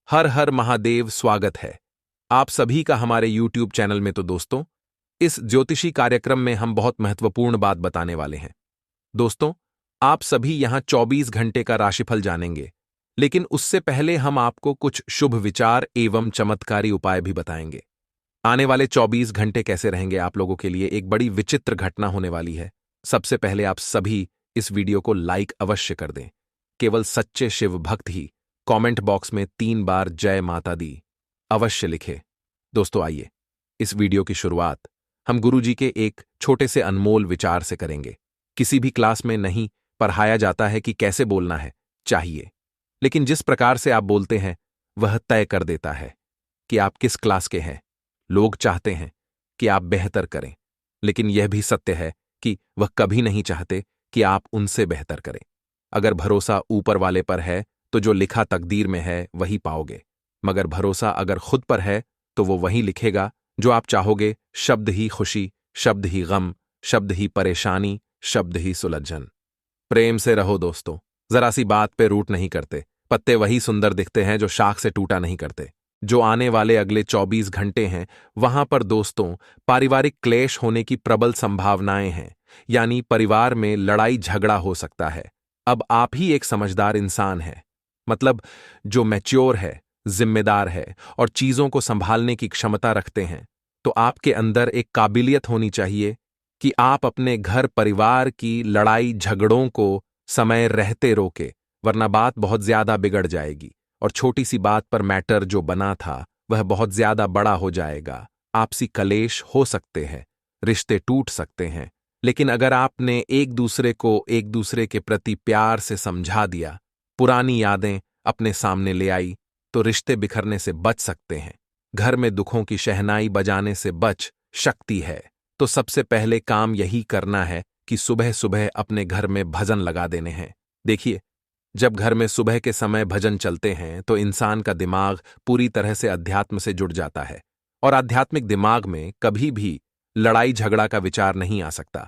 हर हर महादेव। स्वागत है आप सभी का हमारे YouTube चैनल में। तो दोस्तों, इस ज्योतिषी कार्यक्रम में हम बहुत महत्वपूर्ण बात बताने वाले हैं। दोस्तों, आप सभी यहां 24 घंटे का राशिफल जानेंगे, लेकिन उससे पहले हम आपको कुछ शुभ विचार एवं चमत्कारी उपाय भी बताएंगे। आने वाले 24 घंटे कैसे रहेंगे आप लोगों के लिए एक बड़ी विचित्र घटना होने वाली है। सबसे पहले आप सभी इस वीडियो को लाइक अवश्य कर दें। केवल सच्चे शिव भक्त ही कमेंट बॉक्स में 3 बार जय माता दी अवश्य लिखे। दोस्तों, आइए इस वीडियो की शुरुआत हम गुरुजी के एक छोटे से अनमोल विचार से करेंगे। किसी भी क्लास में नहीं पढ़ाया जाता है कि कैसे बोलना है चाहिए, लेकिन जिस प्रकार से आप बोलते हैं वह तय कर देता है कि आप किस क्लास के हैं। लोग चाहते हैं कि आप बेहतर करें, लेकिन यह भी सत्य है कि वह कभी नहीं चाहते कि आप उनसे बेहतर करें। अगर भरोसा ऊपर वाले पर है तो जो लिखा तकदीर में है वही पाओगे, मगर भरोसा अगर खुद पर है तो वो वही लिखेगा जो आप चाहोगे। शब्द ही खुशी, शब्द ही गम, शब्द ही परेशानी, शब्द ही सुलझन। प्रेम से रहो दोस्तों, जरा सी बात पे रूठ नहीं करते। पत्ते वही सुंदर दिखते हैं जो शाख से टूटा नहीं करते। जो आने वाले अगले 24 घंटे हैं वहां पर दोस्तों पारिवारिक क्लेश होने की प्रबल संभावनाएं हैं, यानी परिवार में लड़ाई झगड़ा हो सकता है। अब आप ही एक समझदार इंसान हैं, मतलब जो मैच्योर है, जिम्मेदार है और चीजों को संभालने की क्षमता रखते हैं, तो आपके अंदर एक काबिलियत होनी चाहिए कि आप अपने घर परिवार की लड़ाई झगड़ों को समय रहते रोके, वरना बात बहुत ज्यादा बिगड़ जाएगी और छोटी सी बात पर मैटर जो बना था वह बहुत ज्यादा बड़ा हो जाएगा। आपसी कलेश हो सकते हैं, रिश्ते टूट सकते हैं, लेकिन अगर आपने एक दूसरे को एक दूसरे के प्रति प्यार से समझा दिया, पुरानी यादें अपने सामने ले आई, तो रिश्ते बिखरने से बच सकते हैं। घर में दुखों की शहनाई बजाने से बच सकती है। तो सबसे पहले काम यही करना है कि सुबह सुबह अपने घर में भजन लगा देने हैं। देखिए, जब घर में सुबह के समय भजन चलते हैं तो इंसान का दिमाग पूरी तरह से अध्यात्म से जुड़ जाता है और आध्यात्मिक दिमाग में कभी भी लड़ाई झगड़ा का विचार नहीं आ सकता।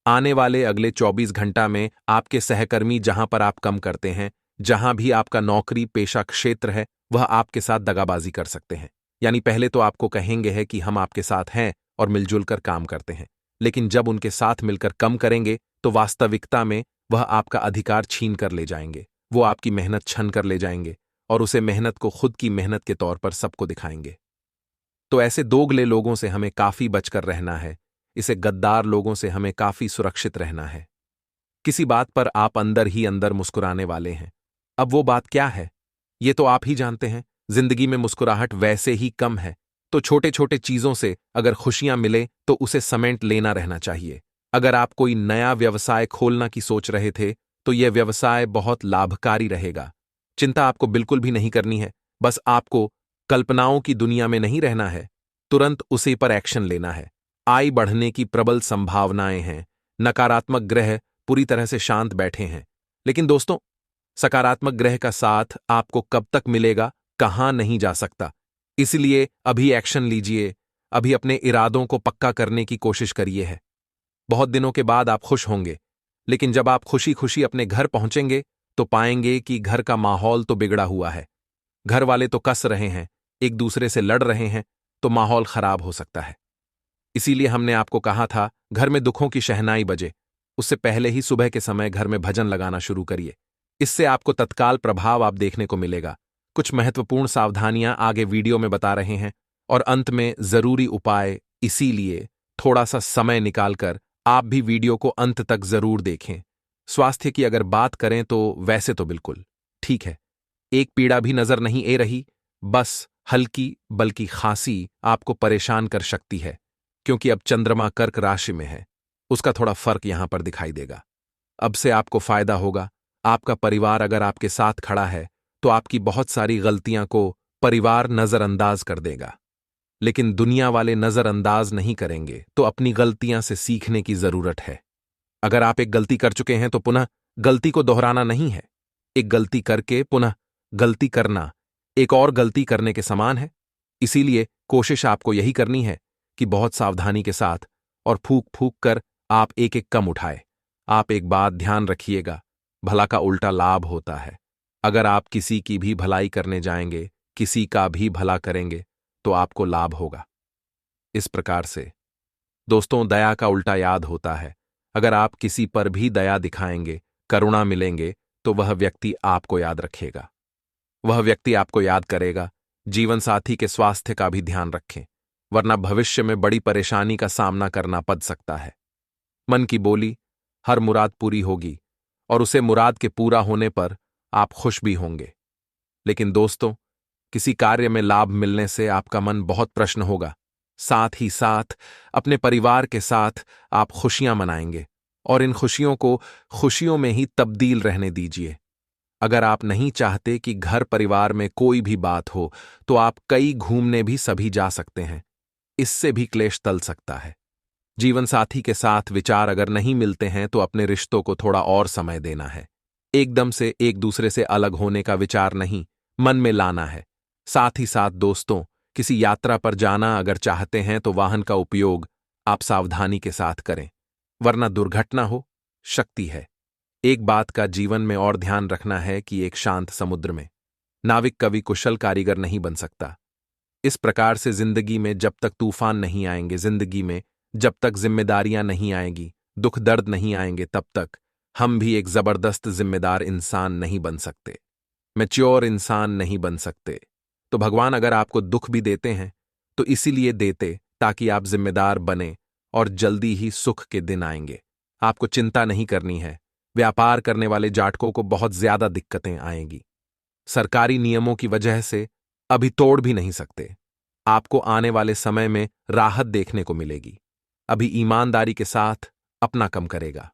आने वाले अगले 24 घंटा में आपके सहकर्मी जहां पर आप काम करते हैं, जहां भी आपका नौकरी पेशा क्षेत्र है, वह आपके साथ दगाबाजी कर सकते हैं। यानी पहले तो आपको कहेंगे है कि हम आपके साथ हैं और मिलजुल कर काम करते हैं, लेकिन जब उनके साथ मिलकर कम करेंगे तो वास्तविकता में वह आपका अधिकार छीन कर ले जाएंगे। वो आपकी मेहनत छन कर ले जाएंगे और उसे मेहनत को खुद की मेहनत के तौर पर सबको दिखाएंगे। तो ऐसे दोगले लोगों से हमें काफी बचकर रहना है। इसे गद्दार लोगों से हमें काफी सुरक्षित रहना है। किसी बात पर आप अंदर ही अंदर मुस्कुराने वाले हैं। अब वो बात क्या है ये तो आप ही जानते हैं। जिंदगी में मुस्कुराहट वैसे ही कम है, तो छोटे छोटे चीजों से अगर खुशियां मिले तो उसे समेट लेना रहना चाहिए। अगर आप कोई नया व्यवसाय खोलना की सोच रहे थे तो यह व्यवसाय बहुत लाभकारी रहेगा। चिंता आपको बिल्कुल भी नहीं करनी है, बस आपको कल्पनाओं की दुनिया में नहीं रहना है, तुरंत उसी पर एक्शन लेना है। आय बढ़ने की प्रबल संभावनाएं हैं। नकारात्मक ग्रह पूरी तरह से शांत बैठे हैं, लेकिन दोस्तों सकारात्मक ग्रह का साथ आपको कब तक मिलेगा कहां नहीं जा सकता। इसलिए अभी एक्शन लीजिए, अभी अपने इरादों को पक्का करने की कोशिश करिए है। बहुत दिनों के बाद आप खुश होंगे, लेकिन जब आप खुशी खुशी अपने घर पहुंचेंगे तो पाएंगे कि घर का माहौल तो बिगड़ा हुआ है। घर वाले तो कस रहे हैं, एक दूसरे से लड़ रहे हैं, तो माहौल खराब हो सकता है। इसीलिए हमने आपको कहा था घर में दुखों की शहनाई बजे, उससे पहले ही सुबह के समय घर में भजन लगाना शुरू करिए। इससे आपको तत्काल प्रभाव आप देखने को मिलेगा। कुछ महत्वपूर्ण सावधानियां आगे वीडियो में बता रहे हैं और अंत में जरूरी उपाय, इसीलिए थोड़ा सा समय निकालकर आप भी वीडियो को अंत तक जरूर देखें। स्वास्थ्य की अगर बात करें तो वैसे तो बिल्कुल ठीक है, एक पीड़ा भी नजर नहीं आ रही, बस हल्की बल्कि खांसी आपको परेशान कर सकती है, क्योंकि अब चंद्रमा कर्क राशि में है। उसका थोड़ा फर्क यहां पर दिखाई देगा। अब से आपको फायदा होगा। आपका परिवार अगर आपके साथ खड़ा है तो आपकी बहुत सारी गलतियां को परिवार नजरअंदाज कर देगा, लेकिन दुनिया वाले नजरअंदाज नहीं करेंगे। तो अपनी गलतियां से सीखने की जरूरत है। अगर आप एक गलती कर चुके हैं तो पुनः गलती को दोहराना नहीं है। एक गलती करके पुनः गलती करना एक और गलती करने के समान है। इसीलिए कोशिश आपको यही करनी है कि बहुत सावधानी के साथ और फूक फूक कर आप एक एक कम उठाए। आप एक बात ध्यान रखिएगा, भला का उल्टा लाभ होता है। अगर आप किसी की भी भलाई करने जाएंगे किसी का भी भला करेंगे तो आपको लाभ होगा। इस प्रकार से दोस्तों, दया का उल्टा याद होता है। अगर आप किसी पर भी दया दिखाएंगे, करुणा मिलेंगे, तो वह व्यक्ति आपको याद रखेगा। वह व्यक्ति आपको याद करेगा। जीवन साथी के स्वास्थ्य का भी ध्यान रखें, वरना भविष्य में बड़ी परेशानी का सामना करना पड़ सकता है। मन की बोली, हर मुराद पूरी होगी और उसे मुराद के पूरा होने पर आप खुश भी होंगे। लेकिन दोस्तों, किसी कार्य में लाभ मिलने से आपका मन बहुत प्रसन्न होगा। साथ ही साथ अपने परिवार के साथ आप खुशियां मनाएंगे और इन खुशियों को खुशियों में ही तब्दील रहने दीजिए। अगर आप नहीं चाहते कि घर परिवार में कोई भी बात हो, तो आप कई घूमने भी सभी जा सकते हैं। इससे भी क्लेश टल सकता है। जीवन साथी के साथ विचार अगर नहीं मिलते हैं तो अपने रिश्तों को थोड़ा और समय देना है। एकदम से एक दूसरे से अलग होने का विचार नहीं मन में लाना है। साथ ही साथ दोस्तों, किसी यात्रा पर जाना अगर चाहते हैं तो वाहन का उपयोग आप सावधानी के साथ करें, वरना दुर्घटना हो सकती है। एक बात का जीवन में और ध्यान रखना है कि एक शांत समुद्र में नाविक कभी कुशल कारीगर नहीं बन सकता। इस प्रकार से जिंदगी में जब तक तूफान नहीं आएंगे, जिंदगी में जब तक जिम्मेदारियां नहीं आएंगी, दुख दर्द नहीं आएंगे, तब तक हम भी एक जबरदस्त जिम्मेदार इंसान नहीं बन सकते, मैच्योर इंसान नहीं बन सकते। तो भगवान अगर आपको दुख भी देते हैं तो इसीलिए देते ताकि आप जिम्मेदार बने और जल्दी ही सुख के दिन आएंगे। आपको चिंता नहीं करनी है। व्यापार करने वाले जाटकों को बहुत ज्यादा दिक्कतें आएंगी। सरकारी नियमों की वजह से अभी तोड़ भी नहीं सकते। आपको आने वाले समय में राहत देखने को मिलेगी। अभी ईमानदारी के साथ अपना कम करेगा।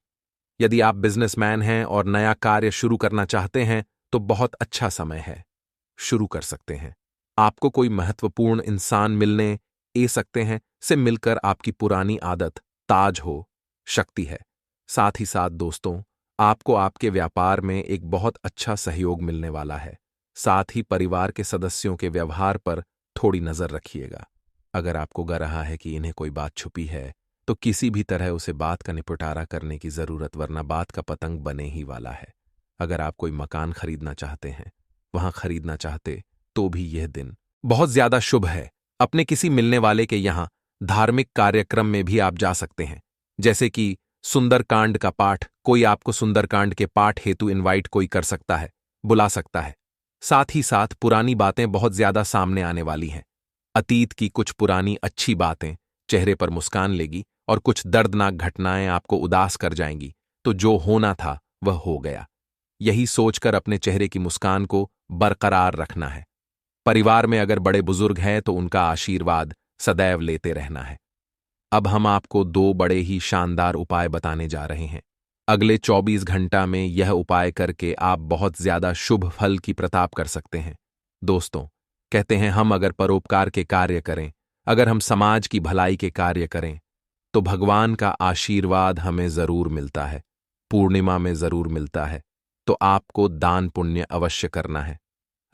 यदि आप बिजनेसमैन हैं और नया कार्य शुरू करना चाहते हैं तो बहुत अच्छा समय है, शुरू कर सकते हैं। आपको कोई महत्वपूर्ण इंसान मिलने ए सकते हैं से मिलकर आपकी पुरानी आदत ताज हो सकती है। साथ ही साथ दोस्तों, आपको आपके व्यापार में एक बहुत अच्छा सहयोग मिलने वाला है। साथ ही परिवार के सदस्यों के व्यवहार पर थोड़ी नजर रखिएगा। अगर आपको ग रहा है कि इन्हें कोई बात छुपी है तो किसी भी तरह उसे बात का निपटारा करने की जरूरत, वरना बात का पतंग बने ही वाला है। अगर आप कोई मकान खरीदना चाहते हैं, वहां खरीदना चाहते, तो भी यह दिन बहुत ज्यादा शुभ है। अपने किसी मिलने वाले के यहां धार्मिक कार्यक्रम में भी आप जा सकते हैं, जैसे कि सुंदरकांड का पाठ। कोई आपको सुंदरकांड के पाठ हेतु इनवाइट कोई कर सकता है, बुला सकता है। साथ ही साथ पुरानी बातें बहुत ज्यादा सामने आने वाली हैं। अतीत की कुछ पुरानी अच्छी बातें चेहरे पर मुस्कान लेगी और कुछ दर्दनाक घटनाएं आपको उदास कर जाएंगी। तो जो होना था वह हो गया, यही सोचकर अपने चेहरे की मुस्कान को बरकरार रखना है। परिवार में अगर बड़े बुजुर्ग हैं तो उनका आशीर्वाद सदैव लेते रहना है। अब हम आपको 2 बड़े ही शानदार उपाय बताने जा रहे हैं। अगले 24 घंटा में यह उपाय करके आप बहुत ज्यादा शुभ फल की प्रताप कर सकते हैं। दोस्तों, कहते हैं हम अगर परोपकार के कार्य करें, अगर हम समाज की भलाई के कार्य करें, तो भगवान का आशीर्वाद हमें जरूर मिलता है, पूर्णिमा में जरूर मिलता है। तो आपको दान पुण्य अवश्य करना है।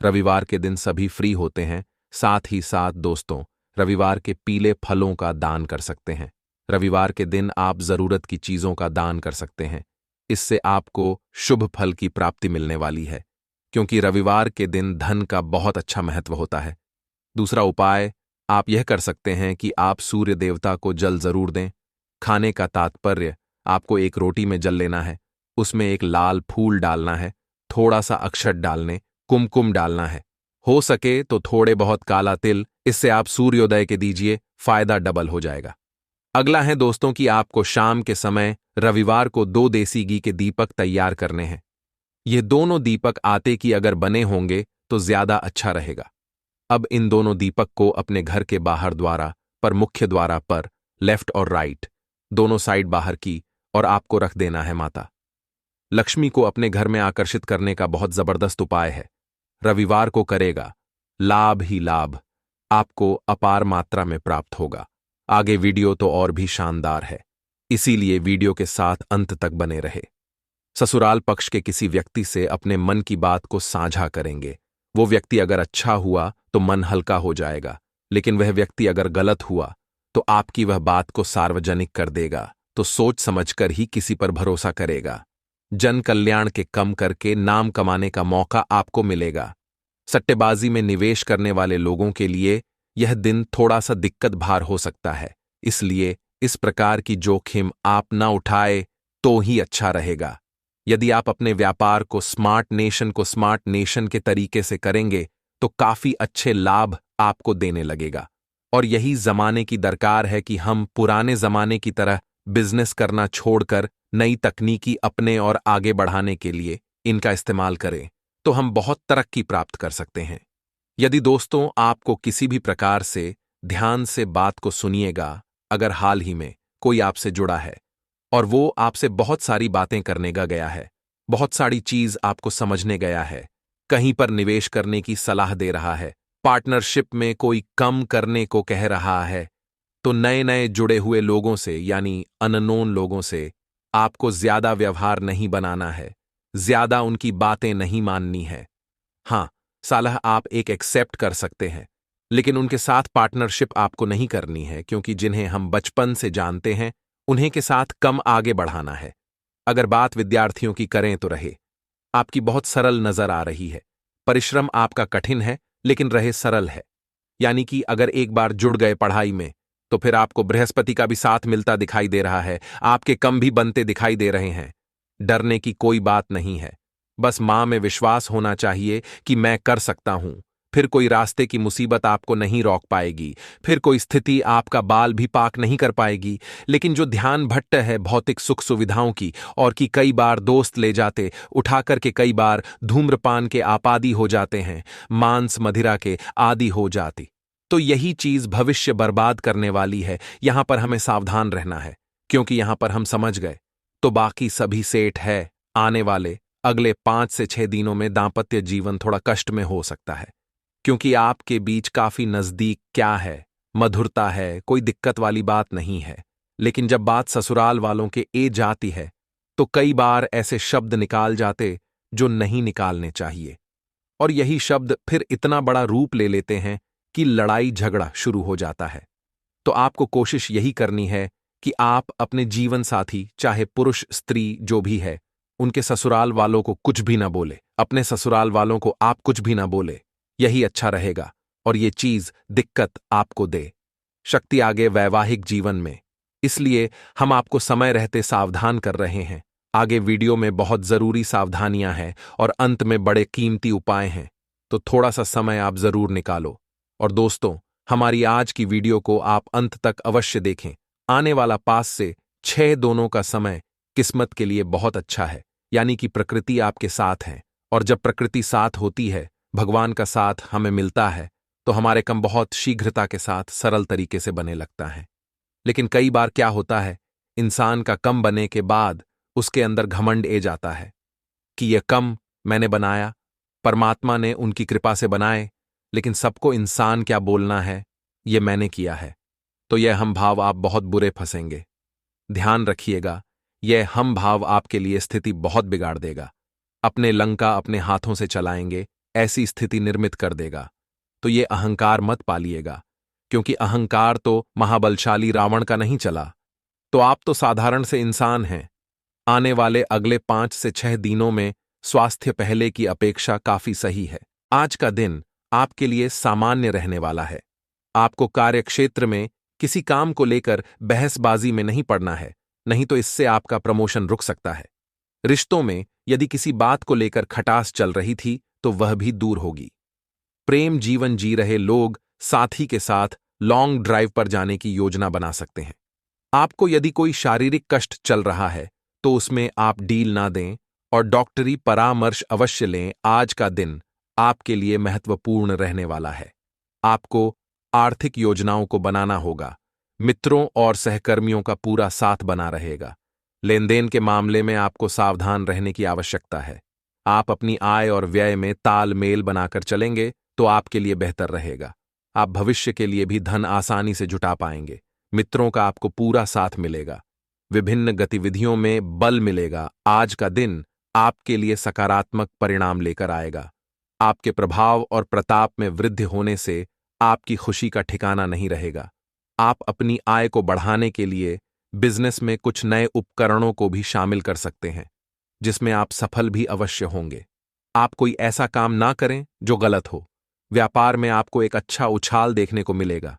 रविवार के दिन सभी फ्री होते हैं। साथ ही साथ दोस्तों, रविवार के पीले फलों का दान कर सकते हैं। रविवार के दिन आप जरूरत की चीजों का दान कर सकते हैं। इससे आपको शुभ फल की प्राप्ति मिलने वाली है, क्योंकि रविवार के दिन धन का बहुत अच्छा महत्व होता है। दूसरा उपाय आप यह कर सकते हैं कि आप सूर्य देवता को जल जरूर दें। खाने का तात्पर्य, आपको एक रोटी में जल लेना है, उसमें एक लाल फूल डालना है, थोड़ा सा अक्षत डालने, कुमकुम डालना है, हो सके तो थोड़े बहुत काला तिल। इससे आप सूर्योदय के दीजिए, फायदा डबल हो जाएगा। अगला है दोस्तों कि आपको शाम के समय रविवार को 2 देसी घी के दीपक तैयार करने हैं। ये दोनों दीपक आटे की अगर बने होंगे तो ज्यादा अच्छा रहेगा। अब इन दोनों दीपक को अपने घर के बाहर द्वारा पर, मुख्य द्वारा पर, लेफ्ट और राइट दोनों साइड बाहर की और आपको रख देना है। माता लक्ष्मी को अपने घर में आकर्षित करने का बहुत जबरदस्त उपाय है। रविवार को करेगा, लाभ ही लाभ आपको अपार मात्रा में प्राप्त होगा। आगे वीडियो तो और भी शानदार है, इसीलिए वीडियो के साथ अंत तक बने रहे। ससुराल पक्ष के किसी व्यक्ति से अपने मन की बात को साझा करेंगे। वो व्यक्ति अगर अच्छा हुआ तो मन हल्का हो जाएगा, लेकिन वह व्यक्ति अगर गलत हुआ तो आपकी वह बात को सार्वजनिक कर देगा। तो सोच समझकर ही किसी पर भरोसा करेगा। जन कल्याण के कम करके नाम कमाने का मौका आपको मिलेगा। सट्टेबाजी में निवेश करने वाले लोगों के लिए यह दिन थोड़ा सा दिक्कत भार हो सकता है, इसलिए इस प्रकार की जोखिम आप ना उठाए तो ही अच्छा रहेगा। यदि आप अपने व्यापार को स्मार्ट नेशन के तरीके से करेंगे तो काफी अच्छे लाभ आपको देने लगेगा। और यही जमाने की दरकार है कि हम पुराने जमाने की तरह बिजनेस करना छोड़कर नई तकनीकी अपने और आगे बढ़ाने के लिए इनका इस्तेमाल करें, तो हम बहुत तरक्की प्राप्त कर सकते हैं। यदि दोस्तों आपको किसी भी प्रकार से ध्यान से बात को सुनिएगा, अगर हाल ही में कोई आपसे जुड़ा है और वो आपसे बहुत सारी बातें करने का गया है, बहुत सारी चीज आपको समझने गया है, कहीं पर निवेश करने की सलाह दे रहा है, पार्टनरशिप में कोई कम करने को कह रहा है, तो नए नए जुड़े हुए लोगों से यानी अननोन लोगों से आपको ज्यादा व्यवहार नहीं बनाना है, ज्यादा उनकी बातें नहीं माननी है। हाँ, सलाह आप एक एक्सेप्ट कर सकते हैं, लेकिन उनके साथ पार्टनरशिप आपको नहीं करनी है, क्योंकि जिन्हें हम बचपन से जानते हैं उन्हें के साथ कम आगे बढ़ाना है। अगर बात विद्यार्थियों की करें तो रहे आपकी बहुत सरल नजर आ रही है, परिश्रम आपका कठिन है लेकिन रहे सरल है। यानी कि अगर एक बार जुड़ गए पढ़ाई में तो फिर आपको बृहस्पति का भी साथ मिलता दिखाई दे रहा है, आपके कम भी बनते दिखाई दे रहे हैं। डरने की कोई बात नहीं है, बस मां में विश्वास होना चाहिए कि मैं कर सकता हूं। फिर कोई रास्ते की मुसीबत आपको नहीं रोक पाएगी, फिर कोई स्थिति आपका बाल भी पाक नहीं कर पाएगी। लेकिन जो ध्यान भट्ट है भौतिक सुख सुविधाओं की, और कि कई बार दोस्त ले जाते उठा करके, कई बार धूम्रपान के आपादी हो जाते हैं, मांस मदिरा के आदि हो जाती, तो यही चीज भविष्य बर्बाद करने वाली है। यहां पर हमें सावधान रहना है, क्योंकि यहां पर हम समझ गए तो बाकी सभी सेठ है। आने वाले अगले 5 से 6 दिनों में दांपत्य जीवन थोड़ा कष्ट में हो सकता है, क्योंकि आपके बीच काफी नजदीक क्या है, मधुरता है, कोई दिक्कत वाली बात नहीं है। लेकिन जब बात ससुराल वालों के ए जाती है तो कई बार ऐसे शब्द निकाल जाते जो नहीं निकालने चाहिए, और यही शब्द फिर इतना बड़ा रूप ले लेते हैं कि लड़ाई झगड़ा शुरू हो जाता है। तो आपको कोशिश यही करनी है कि आप अपने जीवन साथी, चाहे पुरुष स्त्री जो भी है, उनके ससुराल वालों को कुछ भी ना बोले, अपने ससुराल वालों को आप कुछ भी ना बोले, यही अच्छा रहेगा। और ये चीज दिक्कत आपको दे शक्ति आगे वैवाहिक जीवन में, इसलिए हम आपको समय रहते सावधान कर रहे हैं। आगे वीडियो में बहुत जरूरी सावधानियां हैं और अंत में बड़े कीमती उपाय हैं, तो थोड़ा सा समय आप जरूर निकालो। और दोस्तों, हमारी आज की वीडियो को आप अंत तक अवश्य देखें। आने वाला 5 से 6 दोनों का समय किस्मत के लिए बहुत अच्छा है, यानी कि प्रकृति आपके साथ है, और जब प्रकृति साथ होती है, भगवान का साथ हमें मिलता है, तो हमारे काम बहुत शीघ्रता के साथ सरल तरीके से बने लगता है। लेकिन कई बार क्या होता है, इंसान का कम बने के बाद उसके अंदर घमंड ए जाता है कि यह कम मैंने बनाया, परमात्मा ने उनकी कृपा से बनाए, लेकिन सबको इंसान क्या बोलना है, यह मैंने किया है। तो यह हम भाव आप बहुत बुरे फंसेंगे। ध्यान रखिएगा, यह हम भाव आपके लिए स्थिति बहुत बिगाड़ देगा, अपने लंका अपने हाथों से चलाएंगे, ऐसी स्थिति निर्मित कर देगा। तो ये अहंकार मत पालिएगा, क्योंकि अहंकार तो महाबलशाली रावण का नहीं चला, तो आप तो साधारण से इंसान हैं। आने वाले अगले 5 से 6 दिनों में स्वास्थ्य पहले की अपेक्षा काफी सही है। आज का दिन आपके लिए सामान्य रहने वाला है। आपको कार्यक्षेत्र में किसी काम को लेकर बहसबाजी में नहीं पड़ना है, नहीं तो इससे आपका प्रमोशन रुक सकता है। रिश्तों में यदि किसी बात को लेकर खटास चल रही थी तो वह भी दूर होगी। प्रेम जीवन जी रहे लोग साथी के साथ लॉन्ग ड्राइव पर जाने की योजना बना सकते हैं। आपको यदि कोई शारीरिक कष्ट चल रहा है तो उसमें आप डील ना दें और डॉक्टरी परामर्श अवश्य लें। आज का दिन आपके लिए महत्वपूर्ण रहने वाला है। आपको आर्थिक योजनाओं को बनाना होगा, मित्रों और सहकर्मियों का पूरा साथ बना रहेगा। लेन देन के मामले में आपको सावधान रहने की आवश्यकता है। आप अपनी आय और व्यय में तालमेल बनाकर चलेंगे तो आपके लिए बेहतर रहेगा। आप भविष्य के लिए भी धन आसानी से जुटा पाएंगे। मित्रों का आपको पूरा साथ मिलेगा, विभिन्न गतिविधियों में बल मिलेगा। आज का दिन आपके लिए सकारात्मक परिणाम लेकर आएगा। आपके प्रभाव और प्रताप में वृद्धि होने से आपकी खुशी का ठिकाना नहीं रहेगा। आप अपनी आय को बढ़ाने के लिए बिजनेस में कुछ नए उपकरणों को भी शामिल कर सकते हैं, जिसमें आप सफल भी अवश्य होंगे। आप कोई ऐसा काम ना करें जो गलत हो। व्यापार में आपको एक अच्छा उछाल देखने को मिलेगा।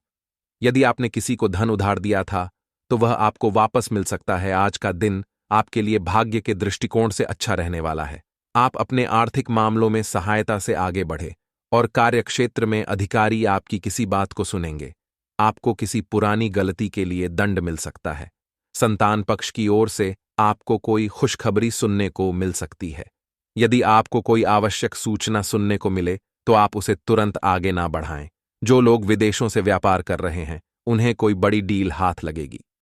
यदि आपने किसी को धन उधार दिया था, तो वह आपको वापस मिल सकता है। आज का दिन आपके लिए भाग्य के दृष्टिकोण से अच्छा रहने वाला है। आप अपने आर्थिक मामलों में सहायता से आगे बढ़े और कार्यक्षेत्र में अधिकारी आपकी किसी बात को सुनेंगे। आपको किसी पुरानी गलती के लिए दंड मिल सकता है। संतान पक्ष की ओर से आपको कोई खुशखबरी सुनने को मिल सकती है। यदि आपको कोई आवश्यक सूचना सुनने को मिले, तो आप उसे तुरंत आगे ना बढ़ाएं। जो लोग विदेशों से व्यापार कर रहे हैं, उन्हें कोई बड़ी डील हाथ लगेगी।